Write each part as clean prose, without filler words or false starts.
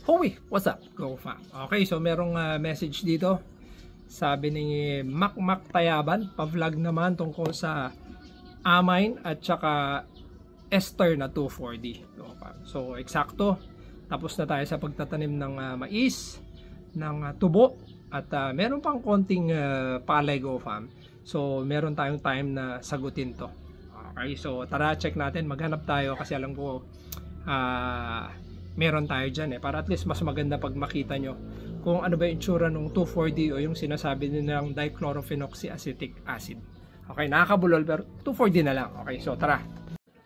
Howie, what's up? Go fam. Okay, so merong message dito. Sabi ni Mac Tayaban, pa-vlog naman tungkol sa amine at saka ester na 2,4-D. Go fam. So eksakto, tapos na tayo sa pagtatanim ng mais, ng tubo, at meron pang konting palay, go fam. So meron tayong time na sagutin to. Okay, so tara check natin, maghanap tayo kasi alam ko meron tayo dyan para at least mas maganda pag makita nyo kung ano ba yung itsura ng 2,4-D o yung sinasabi nilang dichlorophenoxyacetic acid. Okay, nakakabulol pero 2,4-D na lang. Okay, so tara.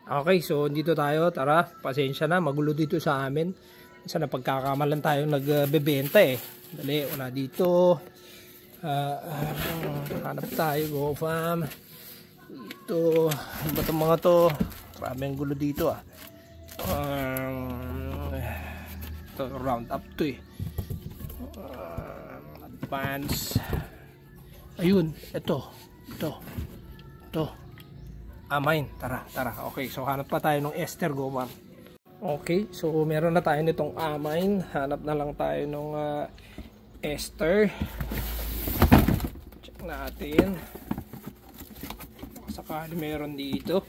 Okay, so dito tayo, tara, pasensya na, magulo dito sa amin. Minsan na pagkakamalan tayo nagbebenta Dali, una dito. Hanap tayo, go fam. Ito, ano ba itong mga to? Maraming gulo dito ito, round up to advance. Ayun, ito amine. Tara. Okay, so hanap pa tayo ng ester, go man. Okay, so meron na tayo nitong amine. Hanap na lang tayo ng ester. Check natin sakali meron dito.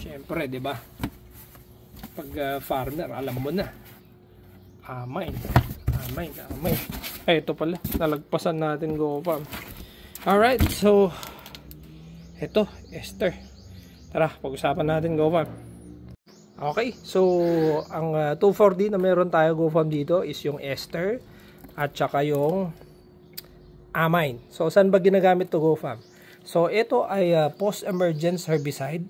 Syempre, 'di ba? Pag farmer, alam mo na. Amine. Ay, ito pala. Nalagpasan natin, go fam. Alright, so ito, ester. Tara, pag-usapan natin, go fam. Okay, so ang 2,4-D na meron tayo, go fam, dito is yung ester at saka yung amine. So, saan ba ginagamit to, go fam? So, ito ay post-emergence herbicide.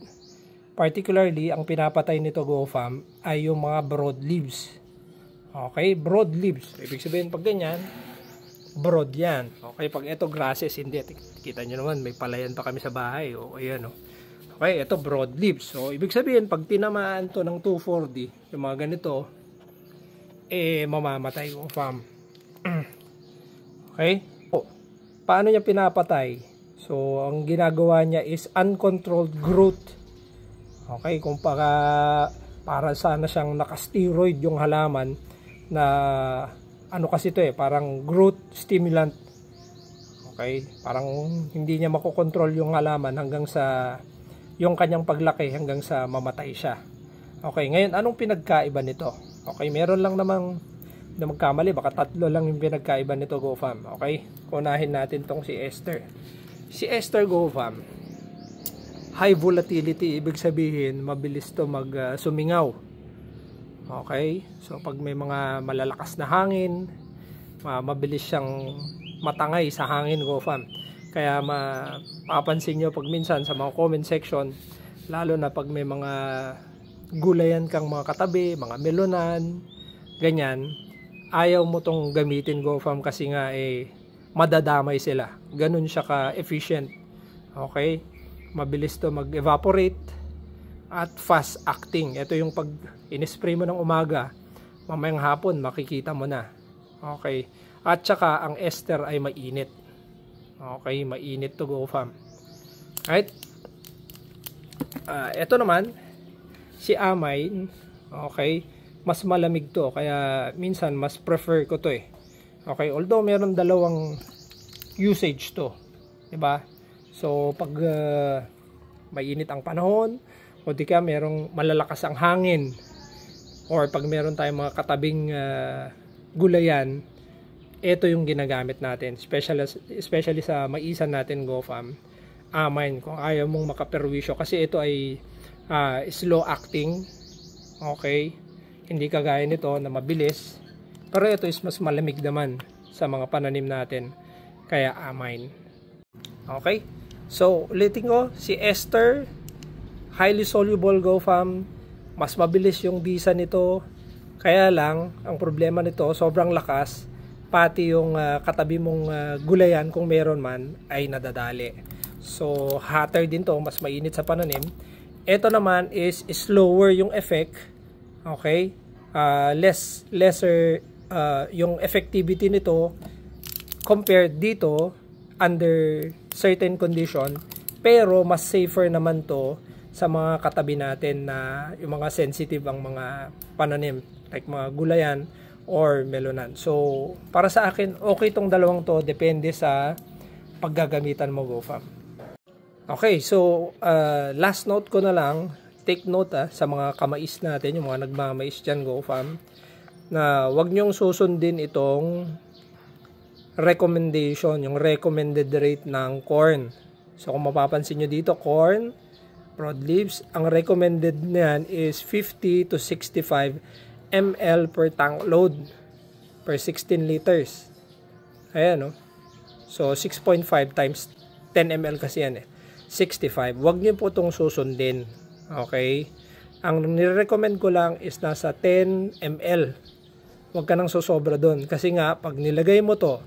Particularly, ang pinapatay nito, go fam, ay yung mga broad leaves. Okay, broad leaves. Ibig sabihin, pag ganyan, broad yan. Okay, pag ito grasses, hindi. Kita nyo naman, may palayan pa kami sa bahay. O, ayan, o. Okay, ito broad leaves. So, ibig sabihin, pag tinamaan to ng 2,4-D, yung mga ganito, mamamatay, go fam. Okay? O, paano niya pinapatay? So, ang ginagawa niya is uncontrolled growth. Okay, kung para sana siyang naka-steroid yung halaman na ano kasi ito parang growth stimulant. Okay, parang hindi niya makokontrol yung halaman hanggang sa yung kanyang paglaki hanggang sa mamatay siya. Okay, ngayon anong pinagkaiba nito? Okay, meron lang namang na magkamali, baka 3 lang yung pinagkaiba nito, go fam. Okay, unahin natin tong si ester. Si ester, go fam, high volatility, ibig sabihin mabilis to sumingaw. Okay, so pag may mga malalakas na hangin, mabilis siyang matangay sa hangin, go fam. Kaya mapapansin nyo pag minsan sa mga comment section, lalo na pag may mga gulayan kang mga katabi, mga melonan, ganyan, ayaw mo tong gamitin, go fam, kasi nga madadamay sila. Ganun siya ka-efficient. Okay, mabilis to mag-evaporate at fast acting. Ito yung pag in-spray mo ng umaga, mamayang hapon makikita mo na. Okay, at saka ang ester ay mainit. Okay, mainit to, go fam. Right? Ito naman si amine, okay, mas malamig to, kaya minsan mas prefer ko to Okay, although meron dalawang usage to, 'di ba? So pag mainit ang panahon o di ka merong malalakas ang hangin or pag meron tayong mga katabing gulayan, ito yung ginagamit natin, especially sa maisan natin, go fam, amine, kung ayaw mong makaperwisyo, kasi ito ay slow acting. Okay, hindi kagaya nito na mabilis, pero ito is mas malamig naman sa mga pananim natin, kaya amine. Okay, so ulitin ko, si ester highly soluble, go fam, mas mabilis yung bisa nito, kaya lang ang problema nito sobrang lakas, pati yung katabi mong gulayan kung meron man ay nadadali. So hotter din to, mas mainit sa pananim. Ito naman is slower yung effect. Okay, lesser yung effectivity nito compared dito under certain condition, pero mas safer naman to sa mga katabi natin na yung mga sensitive ang mga pananim, like mga gulayan or melonan. So, para sa akin, okay itong dalawang to, depende sa paggagamitan mo, GoFam. Okay, so last note ko na lang, take note sa mga kamais natin, yung mga nagmamais dyan, GoFam, na wag nyong susundin itong recommendation, yung recommended rate ng corn. So, kung mapapansin nyo dito, corn, broadleaves, ang recommended niyan is 50 to 65 ml per tank load per 16 liters. Ayan, no? So, 6.5 times 10 ml kasi yan 65. Huwag niyo po itong susundin. Okay? Ang nire-recommend ko lang is nasa 10 ml. Huwag ka nang susobra doon. Kasi nga, pag nilagay mo to,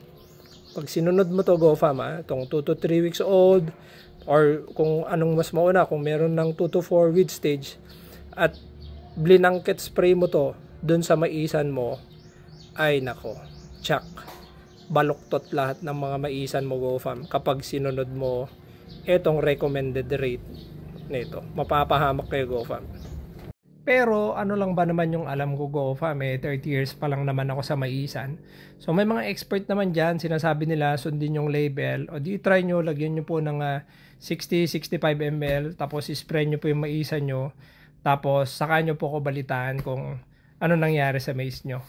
pag sinunod mo to, GoFam, itong 2 to 3 weeks old, or kung anong mas mauna, kung meron ng 2 to 4 weed stage, at blinangket spray mo to dun sa maisan mo, ay nako, tsak, baluktot lahat ng mga maisan mo, GoFam, kapag sinunod mo itong recommended rate nito. Mapapahamak kayo, GoFam. Pero ano lang ba naman yung alam ko, GoFam, 30 years pa lang naman ako sa maisan. So may mga expert naman dyan, sinasabi nila sundin yung label, o di try nyo, lagyan nyo po ng 60-65 ml, tapos spray nyo po yung maisan nyo, tapos saka nyo po ko balitaan kung ano nangyari sa mais nyo.